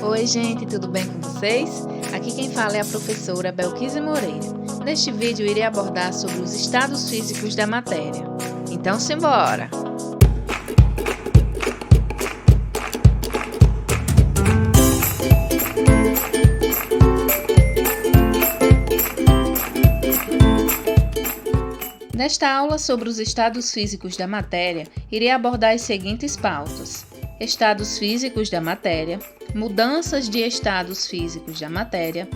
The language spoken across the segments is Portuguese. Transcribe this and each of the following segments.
Oi gente, tudo bem com vocês? Aqui quem fala é a professora Belkise Moreira. Neste vídeo irei abordar sobre os estados físicos da matéria. Então simbora! Nesta aula sobre os estados físicos da matéria, irei abordar as seguintes pautas: estados físicos da matéria, mudanças de estados físicos da matéria,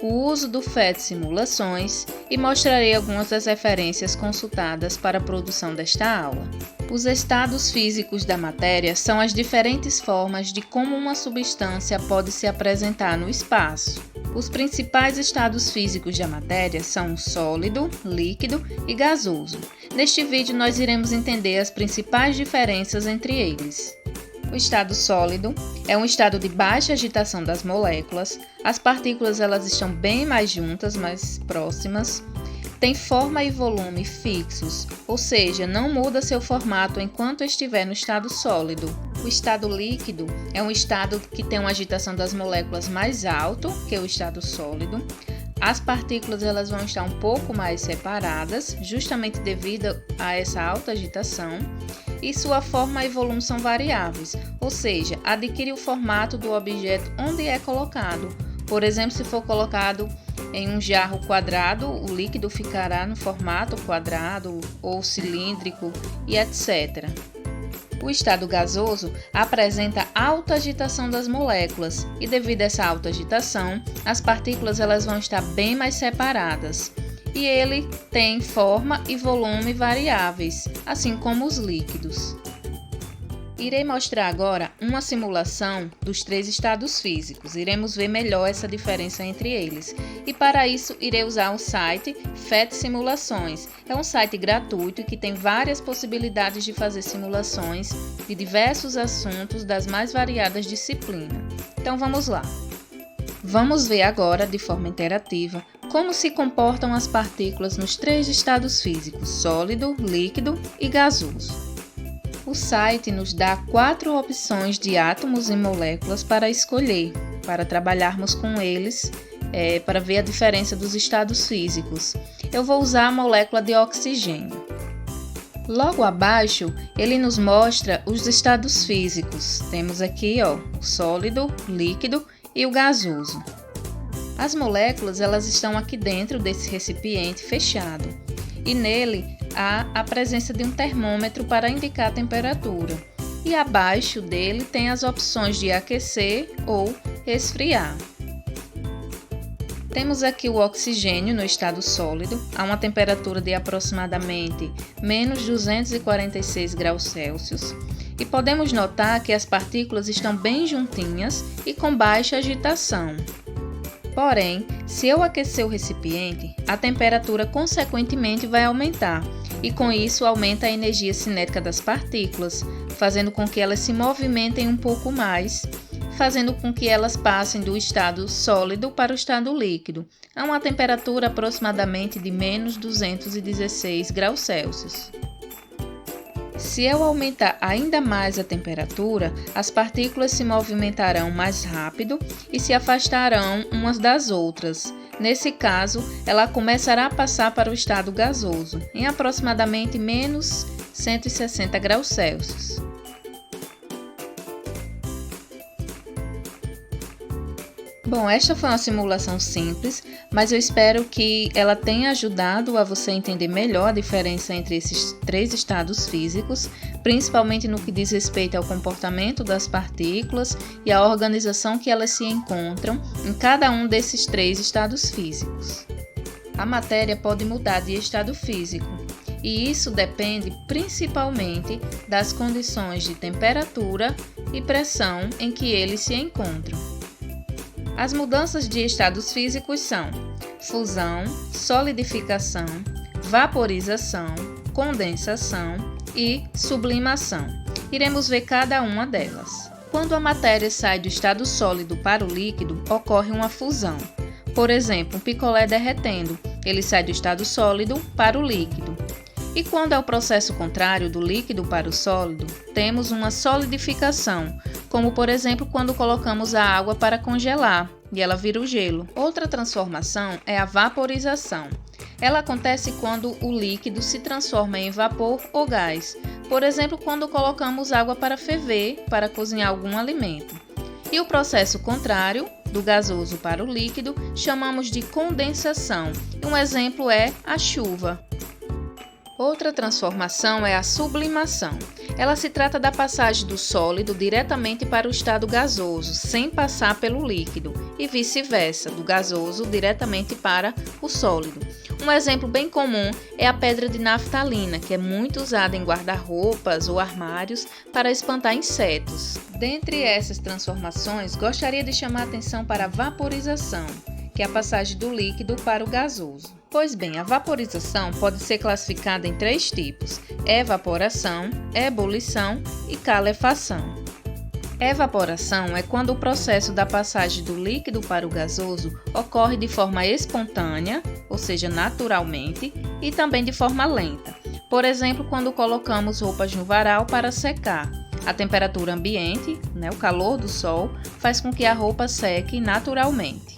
o uso do FET simulações e mostrarei algumas das referências consultadas para a produção desta aula. Os estados físicos da matéria são as diferentes formas de como uma substância pode se apresentar no espaço. Os principais estados físicos da matéria são o sólido, líquido e gasoso. Neste vídeo nós iremos entender as principais diferenças entre eles. O estado sólido é um estado de baixa agitação das moléculas. As partículas elas estão bem mais juntas, mais próximas. Tem forma e volume fixos, ou seja, não muda seu formato enquanto estiver no estado sólido. O estado líquido é um estado que tem uma agitação das moléculas mais alto que o estado sólido. As partículas elas vão estar um pouco mais separadas, justamente devido a essa alta agitação. E sua forma e volume são variáveis, ou seja, adquire o formato do objeto onde é colocado. Por exemplo, se for colocado em um jarro quadrado, o líquido ficará no formato quadrado ou cilíndrico e etc. O estado gasoso apresenta alta agitação das moléculas e devido a essa alta agitação, as partículas elas vão estar bem mais separadas. E ele tem forma e volume variáveis, assim como os líquidos. Irei mostrar agora uma simulação dos três estados físicos. Iremos ver melhor essa diferença entre eles. E para isso, irei usar o site FET Simulações. É um site gratuito que tem várias possibilidades de fazer simulações de diversos assuntos das mais variadas disciplinas. Então vamos lá. Vamos ver agora, de forma interativa, como se comportam as partículas nos três estados físicos, sólido, líquido e gasoso. O site nos dá 4 opções de átomos e moléculas para escolher, para trabalharmos com eles, para ver a diferença dos estados físicos. Eu vou usar a molécula de oxigênio. Logo abaixo, ele nos mostra os estados físicos. Temos aqui o sólido, líquido e o gasoso. As moléculas elas estão aqui dentro desse recipiente fechado e nele há a presença de um termômetro para indicar a temperatura e abaixo dele tem as opções de aquecer ou esfriar. Temos aqui o oxigênio no estado sólido a uma temperatura de aproximadamente menos 246 graus Celsius e podemos notar que as partículas estão bem juntinhas e com baixa agitação. Porém, se eu aquecer o recipiente, a temperatura consequentemente vai aumentar e com isso aumenta a energia cinética das partículas, fazendo com que elas se movimentem um pouco mais, fazendo com que elas passem do estado sólido para o estado líquido, a uma temperatura aproximadamente de menos 216 graus Celsius. Se eu aumentar ainda mais a temperatura, as partículas se movimentarão mais rápido e se afastarão umas das outras. Nesse caso, ela começará a passar para o estado gasoso, em aproximadamente menos 160 graus Celsius. Bom, esta foi uma simulação simples, mas eu espero que ela tenha ajudado a você entender melhor a diferença entre esses três estados físicos, principalmente no que diz respeito ao comportamento das partículas e à organização que elas se encontram em cada um desses três estados físicos. A matéria pode mudar de estado físico, e isso depende principalmente das condições de temperatura e pressão em que eles se encontram. As mudanças de estados físicos são fusão, solidificação, vaporização, condensação e sublimação. Iremos ver cada uma delas. Quando a matéria sai do estado sólido para o líquido, ocorre uma fusão. Por exemplo, um picolé derretendo, ele sai do estado sólido para o líquido. E quando é o processo contrário, do líquido para o sólido, temos uma solidificação, como por exemplo quando colocamos a água para congelar e ela vira o gelo. Outra transformação é a vaporização. Ela acontece quando o líquido se transforma em vapor ou gás, por exemplo quando colocamos água para ferver para cozinhar algum alimento. E o processo contrário, do gasoso para o líquido, chamamos de condensação. Um exemplo é a chuva. Outra transformação é a sublimação. Ela se trata da passagem do sólido diretamente para o estado gasoso, sem passar pelo líquido, e vice-versa, do gasoso diretamente para o sólido. Um exemplo bem comum é a pedra de naftalina, que é muito usada em guarda-roupas ou armários para espantar insetos. Dentre essas transformações, gostaria de chamar a atenção para a vaporização, que é a passagem do líquido para o gasoso. Pois bem, a vaporização pode ser classificada em 3 tipos: evaporação, ebulição e calefação. Evaporação é quando o processo da passagem do líquido para o gasoso ocorre de forma espontânea, ou seja, naturalmente, e também de forma lenta. Por exemplo, quando colocamos roupas no varal para secar. A temperatura ambiente, o calor do sol, faz com que a roupa seque naturalmente.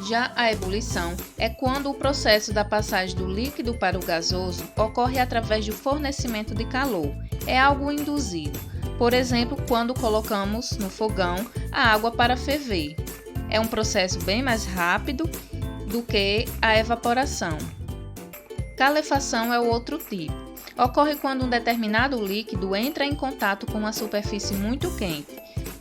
Já a ebulição é quando o processo da passagem do líquido para o gasoso ocorre através do fornecimento de calor. É algo induzido. Por exemplo, quando colocamos no fogão a água para ferver. É um processo bem mais rápido do que a evaporação. Calefação é o outro tipo. Ocorre quando um determinado líquido entra em contato com uma superfície muito quente,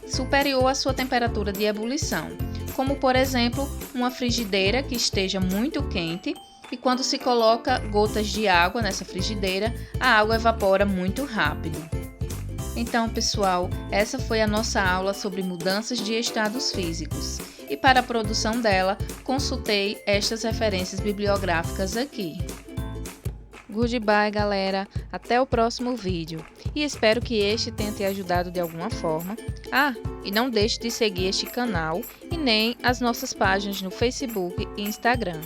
superior à sua temperatura de ebulição, como por exemplo uma frigideira que esteja muito quente e quando se coloca gotas de água nessa frigideira, a água evapora muito rápido. Então, pessoal, essa foi a nossa aula sobre mudanças de estados físicos. E para a produção dela, consultei estas referências bibliográficas aqui. Goodbye, galera! Até o próximo vídeo. E espero que este tenha te ajudado de alguma forma. E não deixe de seguir este canal e nem as nossas páginas no Facebook e Instagram.